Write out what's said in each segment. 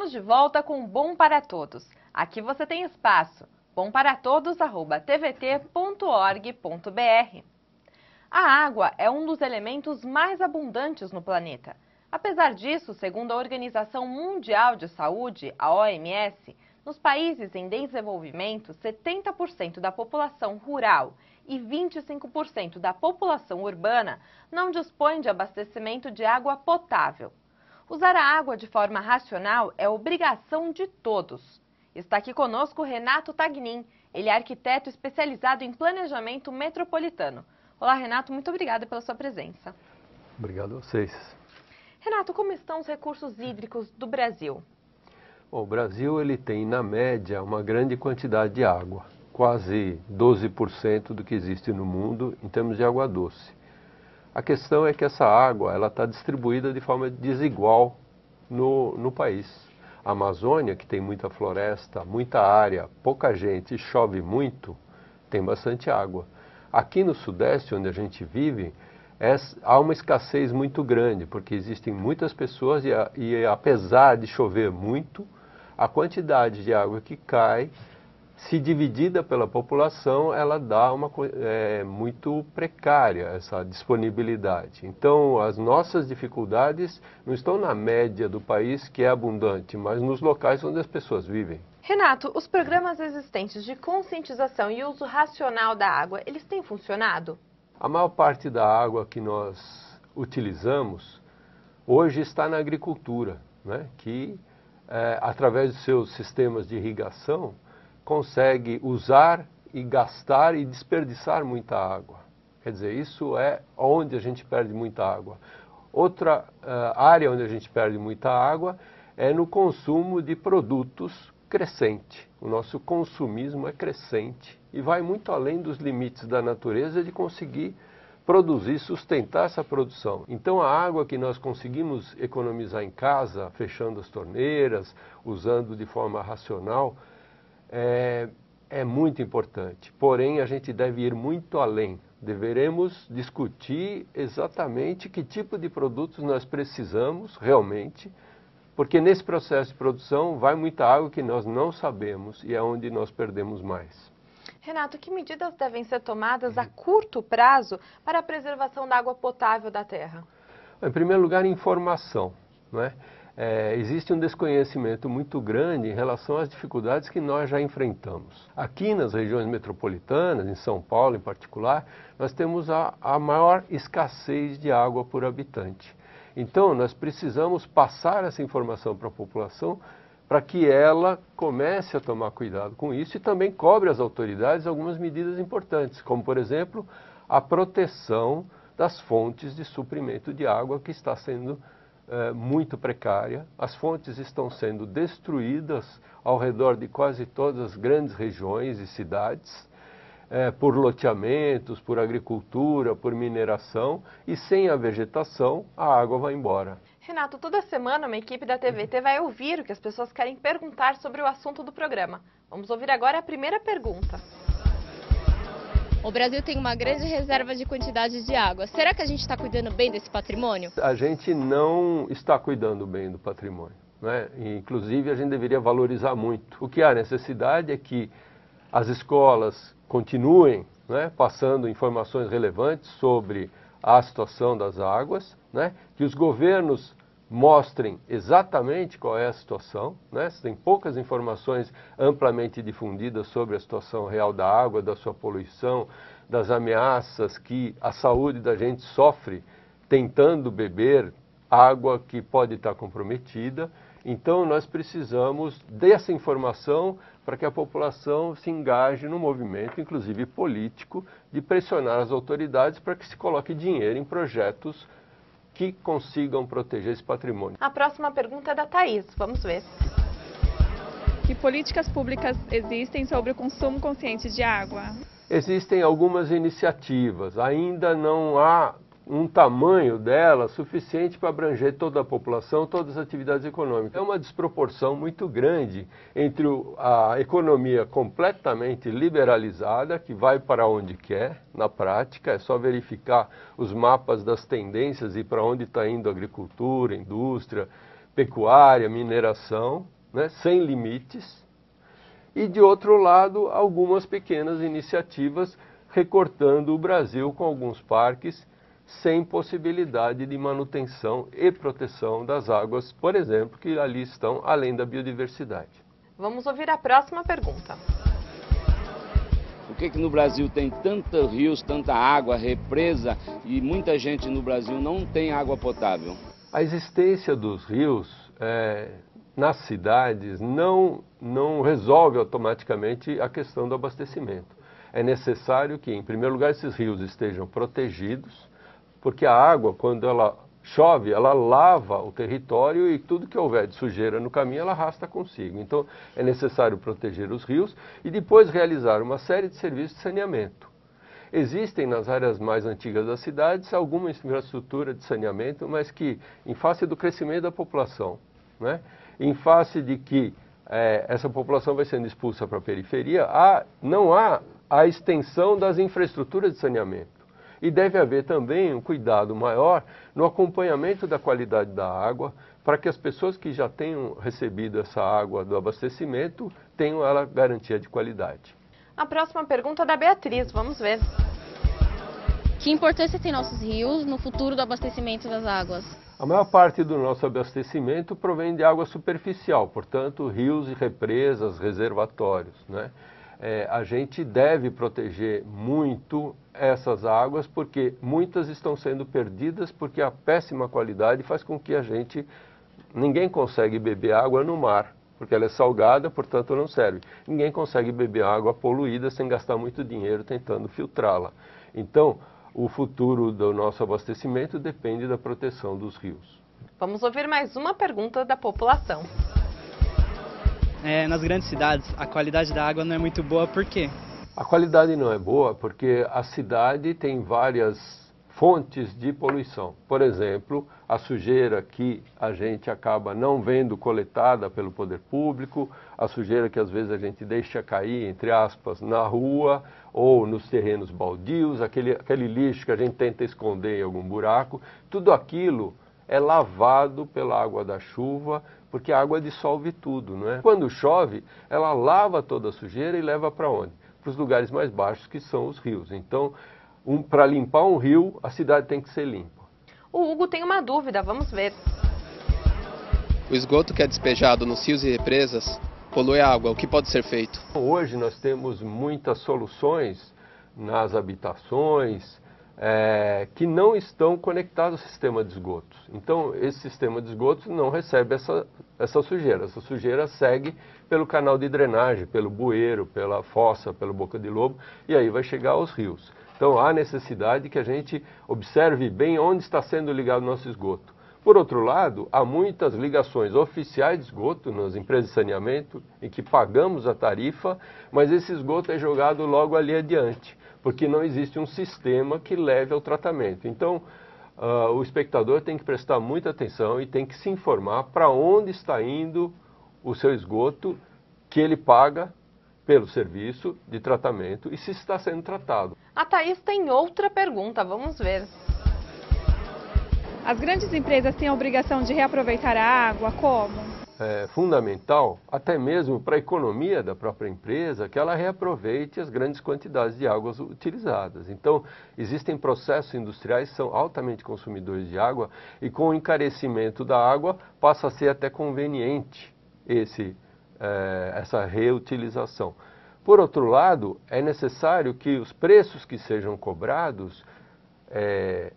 Estamos de volta com Bom para Todos. Aqui você tem espaço. bomparatodos@tvt.org.br. A água é um dos elementos mais abundantes no planeta. Apesar disso, segundo a Organização Mundial de Saúde, a OMS, nos países em desenvolvimento, 70% da população rural e 25% da população urbana não dispõe de abastecimento de água potável. Usar a água de forma racional é obrigação de todos. Está aqui conosco Renato Tagnin, ele é arquiteto especializado em planejamento metropolitano. Olá, Renato, muito obrigada pela sua presença. Obrigado a vocês. Renato, como estão os recursos hídricos do Brasil? Bom, o Brasil ele tem, na média, uma grande quantidade de água, quase 12% do que existe no mundo em termos de água doce. A questão é que essa água está distribuída de forma desigual no país. A Amazônia, que tem muita floresta, muita área, pouca gente e chove muito, tem bastante água. Aqui no Sudeste, onde a gente vive, há uma escassez muito grande, porque existem muitas pessoas e apesar de chover muito, a quantidade de água que cai, se dividida pela população, ela dá muito precária essa disponibilidade. Então, as nossas dificuldades não estão na média do país, que é abundante, mas nos locais onde as pessoas vivem. Renato, os programas existentes de conscientização e uso racional da água, eles têm funcionado? A maior parte da água que nós utilizamos hoje está na agricultura, né? Que, através dos seus sistemas de irrigação, consegue usar e gastar e desperdiçar muita água. Quer dizer, isso é onde a gente perde muita água. Outra área onde a gente perde muita água é no consumo de produtos crescente. O nosso consumismo é crescente e vai muito além dos limites da natureza de conseguir produzir, sustentar essa produção. Então a água que nós conseguimos economizar em casa, fechando as torneiras, usando de forma racional, é muito importante. Porém, a gente deve ir muito além. Deveremos discutir exatamente que tipo de produtos nós precisamos realmente, porque nesse processo de produção vai muita água que nós não sabemos e é onde nós perdemos mais. Renato, que medidas devem ser tomadas a curto prazo para a preservação da água potável da terra? Em primeiro lugar, informação, não é? Existe um desconhecimento muito grande em relação às dificuldades que nós já enfrentamos. Aqui nas regiões metropolitanas, em São Paulo em particular, nós temos a maior escassez de água por habitante. Então, nós precisamos passar essa informação para a população para que ela comece a tomar cuidado com isso e também cobre às autoridades algumas medidas importantes, como, por exemplo, a proteção das fontes de suprimento de água que está sendo muito precária. As fontes estão sendo destruídas ao redor de quase todas as grandes regiões e cidades, por loteamentos, por agricultura, por mineração, e sem a vegetação a água vai embora. Renato, toda semana uma equipe da TVT vai ouvir o que as pessoas querem perguntar sobre o assunto do programa. Vamos ouvir agora a primeira pergunta. O Brasil tem uma grande reserva de quantidade de água. Será que a gente está cuidando bem desse patrimônio? A gente não está cuidando bem do patrimônio, né? Inclusive, a gente deveria valorizar muito. O que há necessidade é que as escolas continuem, né, passando informações relevantes sobre a situação das águas, né, que os governos mostrem exatamente qual é a situação, né? Tem poucas informações amplamente difundidas sobre a situação real da água, da sua poluição, das ameaças que a saúde da gente sofre tentando beber água que pode estar comprometida. Então nós precisamos dessa informação para que a população se engaje no movimento, inclusive político, de pressionar as autoridades para que se coloque dinheiro em projetos que consigam proteger esse patrimônio. A próxima pergunta é da Thaís, vamos ver. Que políticas públicas existem sobre o consumo consciente de água? Existem algumas iniciativas, ainda não há um tamanho dela suficiente para abranger toda a população, todas as atividades econômicas. É uma desproporção muito grande entre a economia completamente liberalizada, que vai para onde quer, na prática, é só verificar os mapas das tendências e para onde está indo a agricultura, indústria, pecuária, mineração, né, sem limites, e de outro lado, algumas pequenas iniciativas recortando o Brasil com alguns parques sem possibilidade de manutenção e proteção das águas, por exemplo, que ali estão além da biodiversidade. Vamos ouvir a próxima pergunta. Por que no Brasil tem tantos rios, tanta água, represa e muita gente no Brasil não tem água potável? A existência dos rios nas cidades não resolve automaticamente a questão do abastecimento. É necessário que, em primeiro lugar, esses rios estejam protegidos, porque a água, quando ela chove, ela lava o território e tudo que houver de sujeira no caminho, ela arrasta consigo. Então, é necessário proteger os rios e depois realizar uma série de serviços de saneamento. Existem nas áreas mais antigas das cidades alguma infraestrutura de saneamento, mas que, em face do crescimento da população, né, em face de que essa população vai sendo expulsa para a periferia, não há a extensão das infraestruturas de saneamento. E deve haver também um cuidado maior no acompanhamento da qualidade da água, para que as pessoas que já tenham recebido essa água do abastecimento tenham ela garantia de qualidade. A próxima pergunta é da Beatriz, vamos ver. Que importância tem nossos rios no futuro do abastecimento das águas? A maior parte do nosso abastecimento provém de água superficial, portanto, rios e represas, reservatórios, né? A gente deve proteger muito essas águas, porque muitas estão sendo perdidas, porque a péssima qualidade faz com que ninguém consegue beber água no mar, porque ela é salgada, portanto não serve. Ninguém consegue beber água poluída sem gastar muito dinheiro tentando filtrá-la. Então, o futuro do nosso abastecimento depende da proteção dos rios. Vamos ouvir mais uma pergunta da população. Nas grandes cidades, a qualidade da água não é muito boa, por quê? A qualidade não é boa porque a cidade tem várias fontes de poluição. Por exemplo, a sujeira que a gente acaba não vendo coletada pelo poder público, a sujeira que às vezes a gente deixa cair, entre aspas, na rua ou nos terrenos baldios, aquele lixo que a gente tenta esconder em algum buraco, tudo aquilo é lavado pela água da chuva, porque a água dissolve tudo, não é? Quando chove, ela lava toda a sujeira e leva para onde? Para os lugares mais baixos, que são os rios. Então, para limpar um rio, a cidade tem que ser limpa. O Hugo tem uma dúvida, vamos ver. O esgoto que é despejado nos rios e represas polui a água. O que pode ser feito? Hoje nós temos muitas soluções nas habitações que não estão conectadas ao sistema de esgotos. Então, esse sistema de esgotos não recebe essa sujeira. Essa sujeira segue pelo canal de drenagem, pelo bueiro, pela fossa, pela boca de lobo, e aí vai chegar aos rios. Então, há necessidade que a gente observe bem onde está sendo ligado o nosso esgoto. Por outro lado, há muitas ligações oficiais de esgoto nas empresas de saneamento, em que pagamos a tarifa, mas esse esgoto é jogado logo ali adiante, porque não existe um sistema que leve ao tratamento. Então, o espectador tem que prestar muita atenção e tem que se informar para onde está indo o seu esgoto, que ele paga pelo serviço de tratamento e se está sendo tratado. A Thaís tem outra pergunta, vamos ver. As grandes empresas têm a obrigação de reaproveitar a água, como? É fundamental, até mesmo para a economia da própria empresa, que ela reaproveite as grandes quantidades de águas utilizadas. Então, existem processos industriais que são altamente consumidores de água e com o encarecimento da água passa a ser até conveniente essa reutilização. Por outro lado, é necessário que os preços que sejam cobrados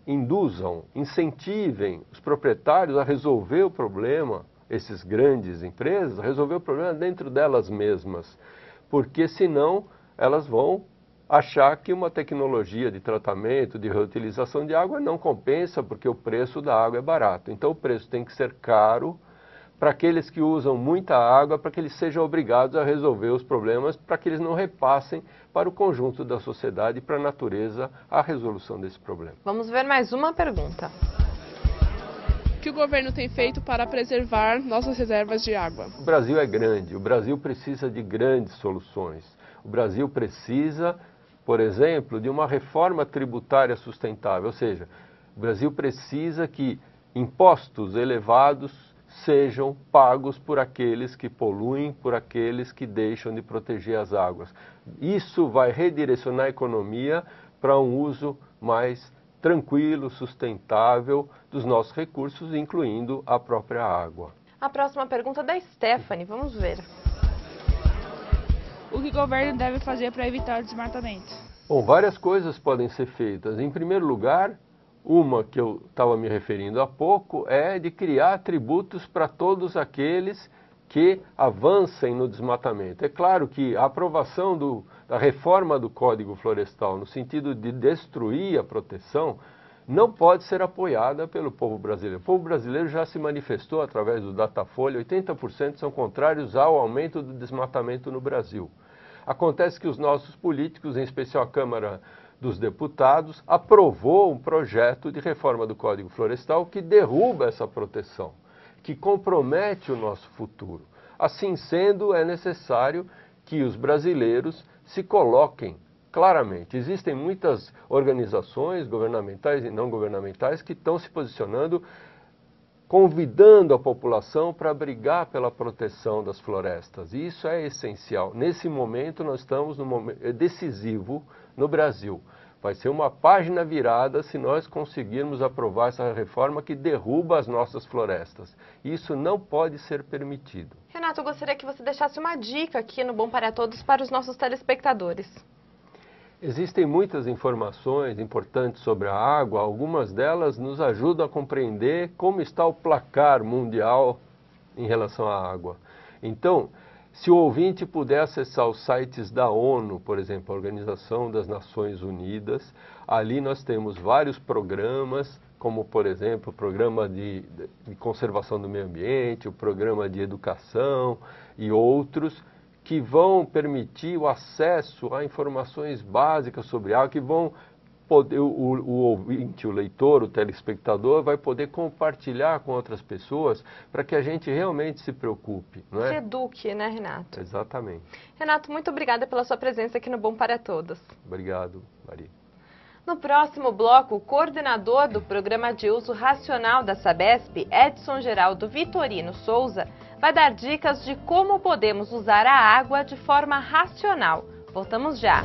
induzam, incentivem os proprietários a resolver o problema, essas grandes empresas, resolver o problema dentro delas mesmas, porque senão elas vão achar que uma tecnologia de tratamento, de reutilização de água não compensa porque o preço da água é barato. Então o preço tem que ser caro para aqueles que usam muita água, para que eles sejam obrigados a resolver os problemas, para que eles não repassem para o conjunto da sociedade e para a natureza a resolução desse problema. Vamos ver mais uma pergunta. O que o governo tem feito para preservar nossas reservas de água? O Brasil é grande, o Brasil precisa de grandes soluções. O Brasil precisa, por exemplo, de uma reforma tributária sustentável, ou seja, o Brasil precisa que impostos elevados sejam pagos por aqueles que poluem, por aqueles que deixam de proteger as águas. Isso vai redirecionar a economia para um uso mais tranquilo, sustentável dos nossos recursos, incluindo a própria água. A próxima pergunta é da Stephanie, vamos ver. O que o governo deve fazer para evitar o desmatamento? Bom, várias coisas podem ser feitas. Em primeiro lugar, uma que eu estava me referindo há pouco é de criar tributos para todos aqueles que avancem no desmatamento. É claro que a aprovação da reforma do Código Florestal, no sentido de destruir a proteção, não pode ser apoiada pelo povo brasileiro. O povo brasileiro já se manifestou através do Datafolha, 80% são contrários ao aumento do desmatamento no Brasil. Acontece que os nossos políticos, em especial a Câmara dos Deputados, aprovou um projeto de reforma do Código Florestal que derruba essa proteção, que compromete o nosso futuro. Assim sendo, é necessário que os brasileiros se coloquem claramente. Existem muitas organizações governamentais e não governamentais que estão se posicionando, convidando a população para brigar pela proteção das florestas. E isso é essencial. Nesse momento, nós estamos num momento decisivo no Brasil. Vai ser uma página virada se nós conseguirmos aprovar essa reforma que derruba as nossas florestas. Isso não pode ser permitido. Renato, eu gostaria que você deixasse uma dica aqui no Bom para Todos para os nossos telespectadores. Existem muitas informações importantes sobre a água, algumas delas nos ajudam a compreender como está o placar mundial em relação à água. Então, se o ouvinte puder acessar os sites da ONU, por exemplo, a Organização das Nações Unidas, ali nós temos vários programas, como, por exemplo, o Programa de Conservação do Meio Ambiente, o Programa de Educação e outros, que vão permitir o acesso a informações básicas sobre água, que vão poder, o ouvinte, o leitor, o telespectador, vai poder compartilhar com outras pessoas para que a gente realmente se preocupe. Não é? Se eduque, né, Renato? Exatamente. Renato, muito obrigada pela sua presença aqui no Bom para Todos. Obrigado, Maria. No próximo bloco, o coordenador do Programa de Uso Racional da Sabesp, Edson Geraldo Vitorino Souza, vai dar dicas de como podemos usar a água de forma racional. Voltamos já!